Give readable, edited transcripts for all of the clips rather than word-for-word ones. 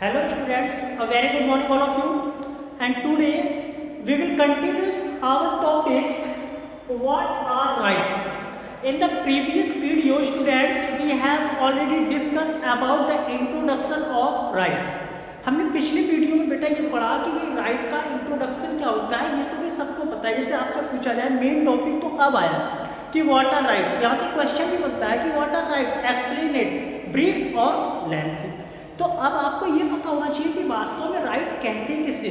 Hello students, a very good morning all of you. And today we will continue our topic what are rights. In the previous video students we have already discussed about the introduction of right. हमने पिछले video में बेटा ये पढ़ा कि भाई right का introduction क्या होता है, ये तो भी सबको पता है। जैसे आपसे पूछा जाए मेन टॉपिक तो अब आया कि व्हाट आर राइट्स, यहाँ पे क्वेश्चन भी बनता है कि what are rights, explain it brief और लेंथ। तो अब आपको ये पता होना चाहिए कि वास्तव में राइट कहते किसे।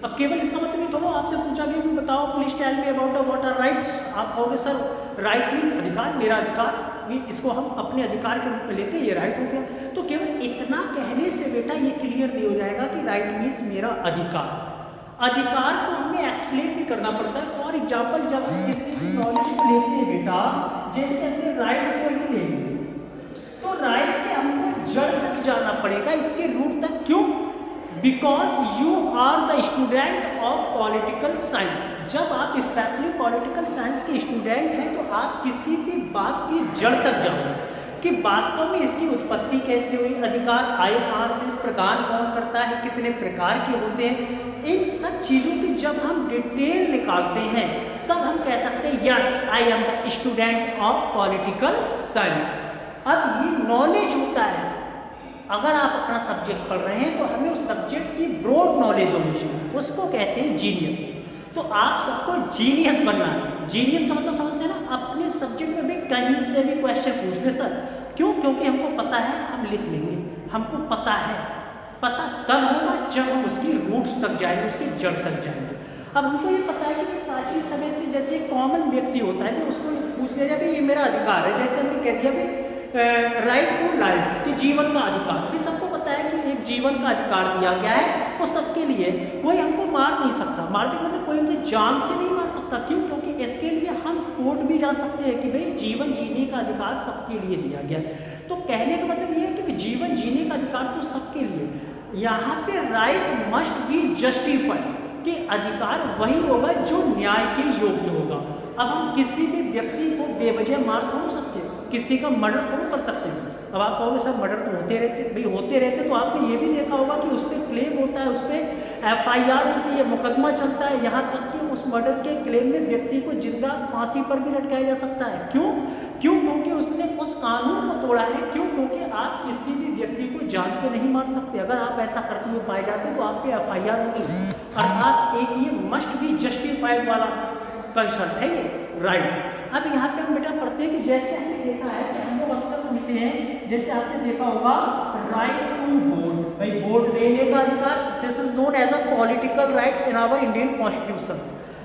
अब केवल इसका मतलब नहीं थोड़ा आपसे पूछा कि बताओ please tell me about the what are rights, आप कहोगे सर राइट मीन्स अधिकार, मेरा अधिकार, इसको हम अपने अधिकार के रूप में लेते हैं, ये राइट हो गया। तो केवल इतना कहने से बेटा ये क्लियर नहीं हो जाएगा कि राइट मीन्स मेरा अधिकार। अधिकार को हमें एक्सप्लेन भी करना पड़ता है। फॉर एग्जाम्पल जब हम किसी भी नॉलेज को लेते हैं बेटा, जैसे अपने राइट को ही लेंगे तो राइट के हमको जड़ तक जाना पड़ेगा, इसके रूट तक। क्यों? Because you are the student of political science. जब आप स्पेशली पॉलिटिकल साइंस के स्टूडेंट हैं तो आप किसी भी बात की जड़ तक जाओगे कि वास्तव में इसकी उत्पत्ति कैसे हुई, अधिकार आए कहाँ से, प्रदान कौन करता है, कितने प्रकार के होते हैं। इन सब चीज़ों की जब हम डिटेल निकालते हैं तब हम कह सकते हैं yes I am the student of political science. अब ये नॉलेज होता है, अगर आप अपना सब्जेक्ट पढ़ रहे हैं तो हमें उस सब्जेक्ट की ब्रॉड नॉलेज होनी चाहिए, उसको कहते हैं जीनियस। तो आप सबको जीनियस बनना है। जीनियस का मतलब समझते हैं ना, अपने सब्जेक्ट में भी कहीं से भी क्वेश्चन पूछ ले सर। क्यों? क्योंकि हमको पता है, हम लिख लेंगे। हमको पता है, पता तब होगा जब हम उसकी रूट्स तक जाएंगे, उसकी जड़ तक जाएंगे। अब हमको ये पता है कि प्राचीन समय से जैसे कॉमन व्यक्ति होता है, उसको पूछ लिया जाए ये मेरा अधिकार है। जैसे हमने कह दिया भाई राइट टू लाइफ, कि जीवन का अधिकार, ये सबको पता है कि एक जीवन का अधिकार दिया गया है वो सबके लिए। कोई हमको मार नहीं सकता, मारने का मतलब कोई हमसे जान से नहीं मार सकता। क्यों? क्योंकि इसके लिए हम कोर्ट भी जा सकते हैं कि भाई जीवन जीने का अधिकार सबके लिए दिया गया है। तो कहने का मतलब ये है कि जीवन जीने का अधिकार तो सबके लिए। यहाँ पे राइट मस्ट बी जस्टिफाइड, कि अधिकार वही होगा जो न्याय के योग्य होगा। अब हम किसी भी व्यक्ति को बेवजह मार थोड़ सकते हैं, किसी का मर्डर थोड़ा कर सकते हैं। अब आप कहोगे सर मर्डर तो होते रहते, भाई होते रहते। तो आपने ये भी देखा होगा कि उस पर क्लेम होता है, उस पर FIR होती है, मुकदमा चलता है, यहाँ तक कि उस मर्डर के क्लेम में व्यक्ति को जिंदा फांसी पर भी लटकाया जा सकता है। क्यों? क्योंकि उसने उस कानून को तोड़ा है। क्यों? क्योंकि आप किसी भी व्यक्ति को जान से नहीं मार सकते। अगर आप ऐसा करते हुए पाए जाते तो आप पे FIR होगी। अर्थात एक ये मस्ट बी जस्टिफाइड वाला कंसेप्ट है ये राइट। अब यहाँ पे हम बेटा पढ़ते हैं कि जैसे हमने देखा है कि हम लोग अक्सर सुनते हैं, जैसे आपने देखा होगा राइट टू वोट, भाई वोट देने का अधिकार, this is known as a political rights in our Indian constitution.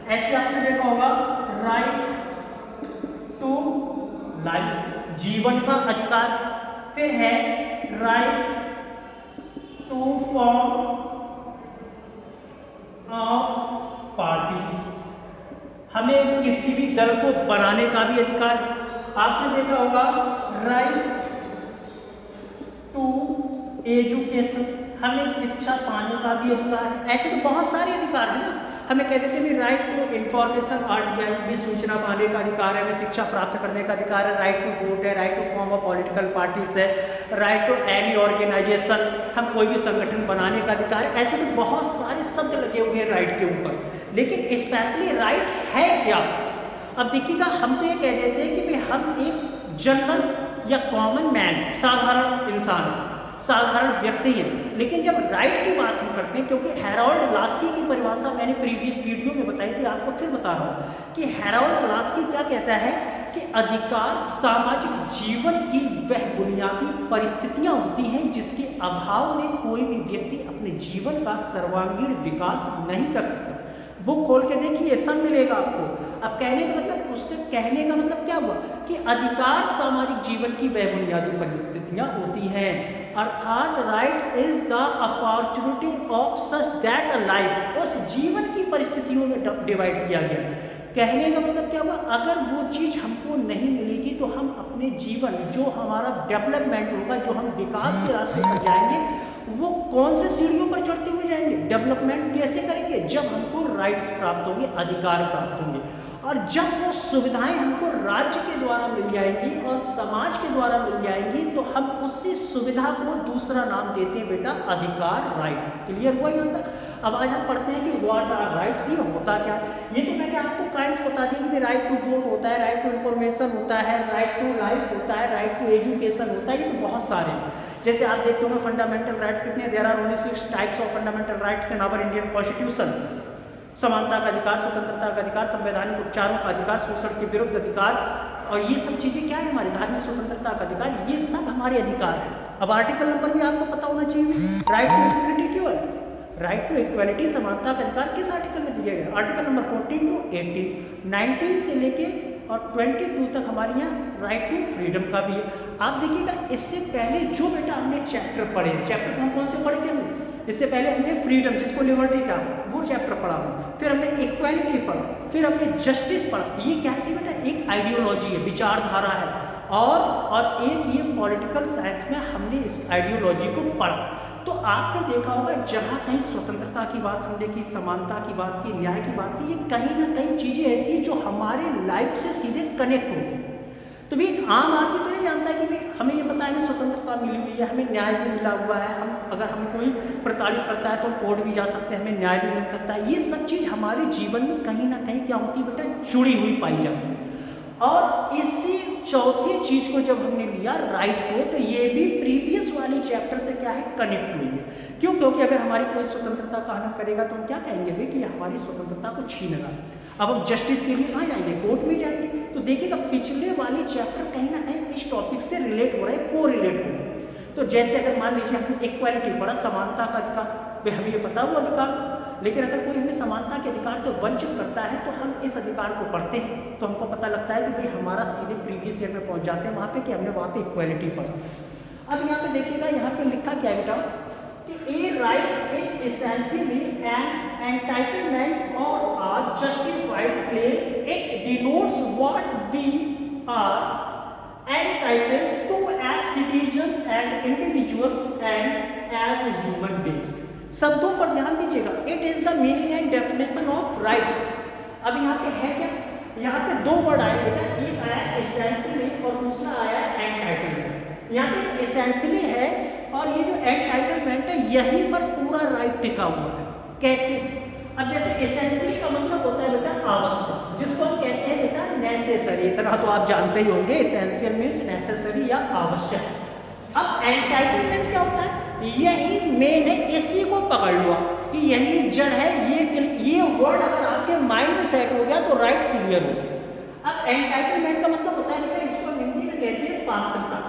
ऐसे आपने देखा होगा राइट टू लाइफ, जीवन का अधिकार। फिर है right to form of parties, हमें किसी भी दल को बनाने का भी अधिकार है। आपने देखा होगा राइट टू एजुकेशन, हमें शिक्षा पाने का भी अधिकार है। ऐसे तो बहुत सारे अधिकार हैं ना। हमें कहते थे राइट टू इंफॉर्मेशन RTI भी सूचना पाने का अधिकार है, हमें शिक्षा प्राप्त करने का अधिकार है। राइट टू वोट है, right to form of political parties है, राइट टू एनी ऑर्गेनाइजेशन, हम कोई भी संगठन बनाने का अधिकार है। ऐसे तो बहुत सारे शब्द लगे हुए हैं राइट के ऊपर। लेकिन स्पेशली राइट है क्या? अब देखिएगा, हम तो ये कह देते हैं कि भाई हम एक जनरल या कॉमन मैन, साधारण इंसान, साधारण व्यक्ति है। लेकिन जब राइट की बात हम करते हैं, क्योंकि हैरोल्ड लास्की की परिभाषा मैंने प्रीवियस वीडियो में बताई थी, आपको फिर बता रहा हूँ कि हैरोल्ड लास्की क्या कहता है कि अधिकार सामाजिक जीवन की वह बुनियादी परिस्थितियां होती हैं जिसके अभाव में कोई भी व्यक्ति अपने जीवन का सर्वांगीण विकास नहीं कर सकता। बुक खोल के देखिए, सब मिलेगा आपको। अब कहने का मतलब, उसके कहने का मतलब क्या हुआ कि अधिकार सामाजिक जीवन की वह बुनियादी परिस्थितियां होती हैं। अर्थात right is the opportunity of such that a life, उस जीवन की परिस्थितियों में डिवाइड किया गया। कहने का मतलब क्या हुआ, अगर वो चीज़ हमको नहीं मिलेगी तो हम अपने जीवन, जो हमारा डेवलपमेंट होगा, जो हम विकास के रास्ते पर जाएंगे, वो कौन से सीढ़ियों पर चढ़ते हुए जाएंगे? डेवलपमेंट कैसे करेंगे? जब हमको राइट्स प्राप्त होंगे, अधिकार प्राप्त होंगे। और जब वो सुविधाएं हमको राज्य के द्वारा मिल जाएंगी और समाज के द्वारा मिल जाएंगी तो हम उसी सुविधा को दूसरा नाम देते हैं बेटा अधिकार, राइट। क्लियर हुआ यहाँ तक? अब आज हम पढ़ते हैं कि व्हाट आर राइट्स, ये होता क्या है। ये तो मैंने आपको काइंड्स बता दी कि राइट टू वोट होता है, राइट टू इन्फॉर्मेशन होता है, राइट टू लाइफ होता है, राइट टू एजुकेशन होता है, ये तो बहुत सारे हैं। जैसे आप देखते हो फंडामेंटल राइट्स कितने, there are only 6 types of fundamental rights in our Indian constitutions. समानता का अधिकार, स्वतंत्रता का अधिकार, संवैधानिक उपचारों का अधिकार, शोषण के विरुद्ध अधिकार, और ये सब चीजें क्या है हमारी, धार्मिक स्वतंत्रता का अधिकार, ये सब हमारे अधिकार है। अब आर्टिकल नंबर भी आपको पता होना चाहिए, राइट टू इक्वलिटी क्यों है, राइट टू इक्वलिटी समानता का अधिकार किस आर्टिकल में दिया गया, आर्टिकल नंबर 14 to 18, 19 से लेके और 22 तक हमारे यहाँ राइट टू फ्रीडम का भी है। आप देखिएगा इससे पहले जो बेटा हमने चैप्टर पढ़े, चैप्टर कौन से पढ़े थे हमने, इससे पहले हमने फ्रीडम जिसको लिबर्टी का वो चैप्टर पढ़ा, फिर हमने इक्वालिटी पढ़ा, फिर हमने जस्टिस पढ़ा। ये क्या है बेटा, एक आइडियोलॉजी है, विचारधारा है, और एक ये पॉलिटिकल साइंस में हमने इस आइडियोलॉजी को पढ़ा। तो आपने देखा होगा जहाँ कहीं स्वतंत्रता की बात हमने की, समानता की बात की, न्याय की बात की, ये कहीं ना कहीं चीजें ऐसी जो हमारे लाइफ से सीधे कनेक्ट होती है। तो भी आम आदमी तो नहीं जानता कि भाई हमें ये पता है हमें स्वतंत्रता मिली हुई है, हमें न्याय भी मिला हुआ है, हम अगर हमें कोई प्रताड़ित करता है तो कोर्ट भी जा सकते हैं, हमें न्याय भी मिल सकता है। ये सब चीज़ हमारे जीवन में कहीं ना कहीं क्या होती है बेटा, जुड़ी हुई पाई जाती है। और इसी चौथी चीज को जब हमने लिया राइट को, तो ये भी प्रीवियस वाली चैप्टर से क्या है, कनेक्ट हुई है। क्यों? क्योंकि अगर हमारी कोई स्वतंत्रता का हनन करेगा तो हम क्या कहेंगे भाई कि हमारी स्वतंत्रता को छीन रहा है। अब हम जस्टिस के लिए कहाँ जाएंगे, कोर्ट में जाएंगे। तो देखिएगा पिछले वाली चैप्टर कहीं ना कहीं इस टॉपिक से रिलेट हो रहा है, को रिलेट हो रहा है। तो जैसे अगर मान लीजिए हमने इक्वालिटी पढ़ा, समानता का अधिकार, भाई हमें ये पता वो अधिकार था, लेकिन अगर कोई हमें समानता के अधिकार से वंचित करता है तो हम इस अधिकार को पढ़ते हैं तो हमको पता लगता है कि भाई हमारा सीधे प्रीवियस ईयर में पहुंच जाते हैं वहाँ पे कि हमने वहाँ पे इक्वालिटी पढ़ा। अब यहाँ पे देखिएगा, यहाँ पे लिखा क्या है बेटा कि a right is essentially an entitlement और a justified claim, it denotes what we are entitled to as citizens and individuals and as human beings. शब्दों पर ध्यान दीजिएगा, it is the meaning and definition of rights. अब यहाँ पे है क्या, यहाँ पे दो वर्ड आए बेटा, एक आया एसेंशियली और दूसरा आया एंटाइटलमेंट। यहाँ पे एसेंशियली है और ये जो एंटाइटलमेंट है यहीं पर पूरा राइट टिका हुआ है। कैसे? अब जैसे एसेंशियली का मतलब होता है बेटा आवश्यक, जिसको हम कहते हैं बेटा नेसेसरी। इतना तो आप जानते ही होंगे, एसेंशियल मीन्स नेसेसरी या आवश्यक। अब एंटाइटलमेंट क्या होता है, यही मेन है, इसी को पकड़ लो कि यही जड़ है। ये वर्ड अगर आपके माइंड में सेट हो गया तो राइट क्लियर हो गया। अब एंटाइटलमेंट का मतलब होता है बेटा, इसको हिंदी में कहते हैं पात्रता,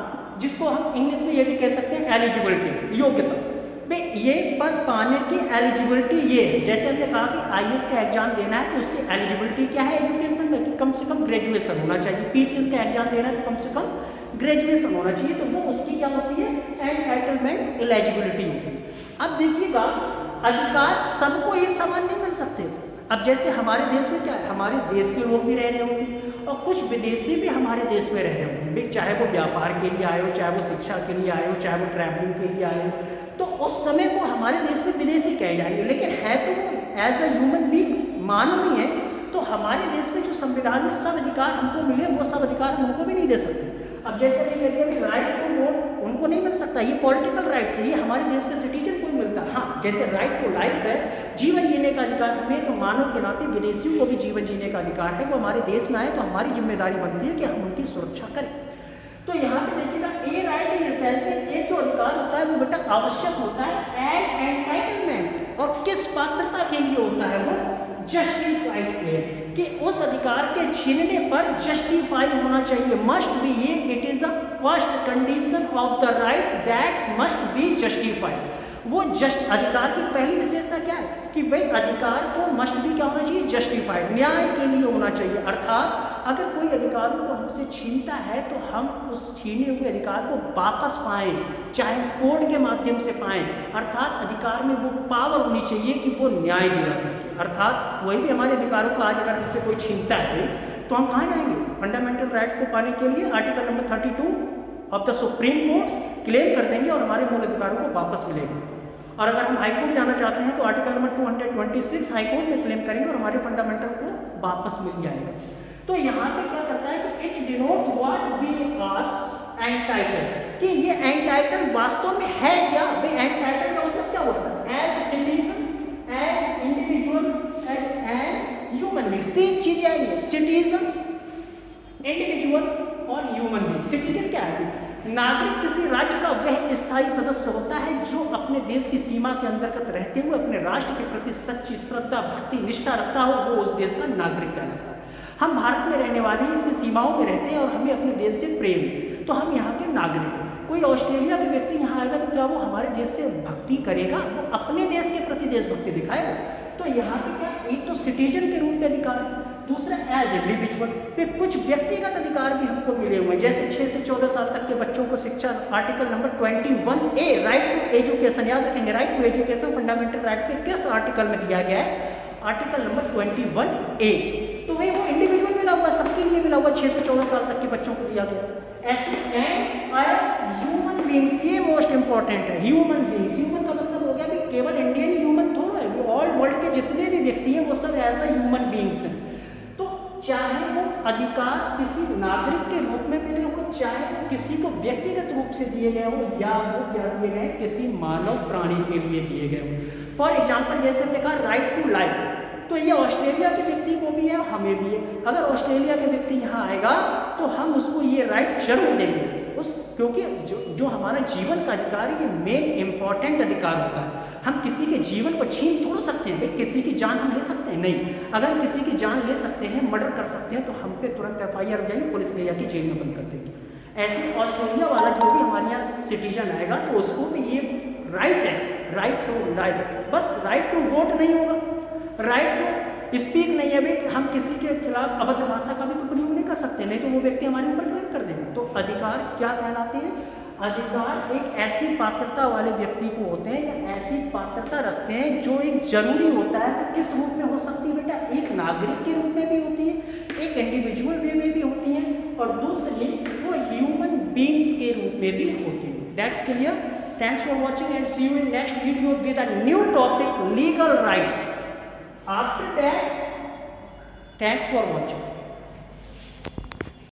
जिसको हम इंग्लिश में ये भी कह सकते हैं एलिजिबिलिटी, योग्यता। भाई ये पद पाने की एलिजिबिलिटी ये है, जैसे हमने कहा कि आईएएस का एग्जाम देना है तो उसकी एलिजिबिलिटी क्या है एजुकेशन में, कि कम से कम ग्रेजुएशन होना चाहिए। पीसीएस का एग्जाम देना है तो कम से कम ग्रेजुएशन होना चाहिए, तो वो उसकी क्या होती है, एंटाइटलमेंट एलिजिबिलिटी होती है। अब देखिएगा अधिकार सबको ये समान नहीं मिल सकते। अब जैसे हमारे देश में क्या है, हमारे देश के लोग भी रह रहे होंगे और कुछ विदेशी भी हमारे देश में रह रहे होंगे, चाहे वो व्यापार के लिए आए हो, चाहे वो शिक्षा के लिए आए हो, चाहे वो ट्रैवलिंग के लिए आए हो, तो उस समय को हमारे देश में विदेशी कहे जाएंगे, लेकिन है तो वो एज ए ह्यूमन बींग्स मानवीय है। तो हमारे देश में जो संविधान में सब अधिकार हमको मिले, वो सब अधिकार हम उनको भी नहीं दे सकते। अब जैसे भी कहते हैं राइट टू वोट उनको नहीं मिल सकता, ये पॉलिटिकल राइट है, ये हमारे देश के सिटीजन को ही मिलता है। हाँ, जैसे राइट टू लाइफ है, जीवन जीने का अधिकार हमें, तो मानव के नाते विदेशियों को भी जीवन जीने का अधिकार है। वो हमारे देश में आए तो हमारी जिम्मेदारी बनती है कि हम उनकी सुरक्षा करें। तो यहाँ पे देखिएगा ए राइट इन एसेंशियल, एक जो अधिकार होता है वो बेटा आवश्यक होता है, एंड एंटाइटलमेंट, और किस पात्रता के लिए होता है वो जस्टिफाइड क्लेम, कि उस अधिकार के छीनने पर जस्टिफाई होना चाहिए, मस्ट बी, ये it is the first condition of the right that must be justified. वो जस्ट अधिकार की पहली विशेषता क्या है कि भाई अधिकार को मस्ट भी क्या होना चाहिए, जस्टिफाइड, न्याय के लिए होना चाहिए। अर्थात अगर कोई अधिकारों को हमसे छीनता है तो हम उस छीने हुए अधिकार को वापस पाएं, चाहे कोर्ट के माध्यम से पाएं। अर्थात अधिकार में वो पावर होनी चाहिए कि वो न्याय दिला सके। अर्थात वही भी हमारे अधिकारों को आज अगर हमसे कोई छीनता है तो हम कहाँ जाएंगे, फंडामेंटल राइट्स को पाने के लिए article number 32 of the supreme court claim कर देंगे और हमारे मूल अधिकारों को वापस मिलेगा। और अगर हम हाई कोर्ट जाना चाहते हैं तो आर्टिकल नंबर 226 हाई कोर्ट में क्लेम करेंगे और हमारे फंडामेंटल को वापस मिल जाएगा। तो यहाँ पे क्या करता है कि it denotes what we are entitled, कि ये एंटाइटल्ड वास्तव में है क्या। भाई एंटाइटल्ड का मतलब क्या होता है, as citizen, as individual, as human being. तीन चीजें आएंगी, सिटीजन, इंडिविजुअल और ह्यूमन बीइंग। सिटीजन क्या है, नागरिक किसी राज्य का वह स्थायी सदस्य होता है जो अपने देश की सीमा के अंतर्गत रहते हुए अपने राष्ट्र के प्रति सच्ची श्रद्धा, भक्ति, निष्ठा रखता हो, वो उस देश का नागरिक कहलाता है। हम भारत में रहने वाले हैं, इसकी सीमाओं में रहते हैं और हमें अपने देश से प्रेम है, तो हम यहाँ के नागरिक हैं। कोई ऑस्ट्रेलिया के व्यक्ति यहाँ आएगा तो क्या वो हमारे देश से भक्ति करेगा, वो अपने देश के प्रति देशभक्ति दिखाएगा। तो यहाँ पे क्या, एक तो सिटीजन के रूप में अधिकार है, दूसरा एज इंडिविजुअल पे कुछ व्यक्तिगत अधिकार भी हमको मिले हुए हैं, जैसे 6 से 14 साल तक के बच्चों को शिक्षा, article number 21A right to education, याद रखेंगे, right to education fundamental right के किस आर्टिकल में दिया गया है, आर्टिकल नंबर 21A। तो भाई वो इंडिविजुअल मिला हुआ, सबके लिए मिला हुआ, 6 से 14 साल तक के बच्चों को दिया गया। ऐसे एंड एज ह्यूमन बीइंग्स, ये मोस्ट इंपॉर्टेंट है, ह्यूमन बीइंग्स। ह्यूमन का मतलब हो गया भी केवल इंडियन ह्यूमन थोड़ा है, वो ऑल वर्ल्ड के जितने भी व्यक्ति हैं वो सब एज अ ह्यूमन बीइंग्स हैं। तो चाहे वो अधिकार किसी नागरिक के रूप में मिले हो, चाहे वो किसी को व्यक्तिगत रूप से दिए गए हो, या वो क्या दिए गए किसी मानव प्राणी के लिए दिए गए हो। फॉर एग्जाम्पल जैसे हमने कहा राइट टू लाइफ, तो ये ऑस्ट्रेलिया के व्यक्ति को भी है, हमें भी है। अगर ऑस्ट्रेलिया के व्यक्ति यहाँ आएगा तो हम उसको ये राइट जरूर देंगे, क्योंकि जो हमारा जीवन का अधिकार है ये मेन इंपॉर्टेंट अधिकार होता है। हम किसी के जीवन को छीन थोड़ा सकते हैं, भाई किसी की जान हम ले सकते हैं नहीं। अगर हम किसी की जान ले सकते हैं, मर्डर कर सकते हैं, तो हम पे तुरंत FIR हो जाएगी, पुलिस ले जाके जेल में बंद कर देगी। ऐसे ऑस्ट्रेलिया वाला जो भी हमारे यहाँ सिटीजन आएगा तो उसको भी ये राइट है, राइट टू लाइफ। बस राइट टू वोट नहीं होगा, राइट टू स्पीक नहीं है, भाई हम किसी के खिलाफ अभद्र भाषा का भी तो प्रयोग नहीं कर सकते, नहीं तो वो व्यक्ति हमारे ऊपर क्लेम कर देंगे। तो अधिकार क्या कहलाते हैं, अधिकार एक ऐसी पात्रता वाले व्यक्ति को होते हैं या ऐसी पात्रता रखते हैं जो एक जरूरी होता है। तो किस रूप में हो सकती है बेटा, एक नागरिक के रूप में भी होती है, एक इंडिविजुअल वे में भी होती है, और दूसरी वो ह्यूमन बीइंग्स के रूप में भी होती है। That's clear. Thanks for watching and see you in next video with a new topic, legal rights. After that, thanks for watching.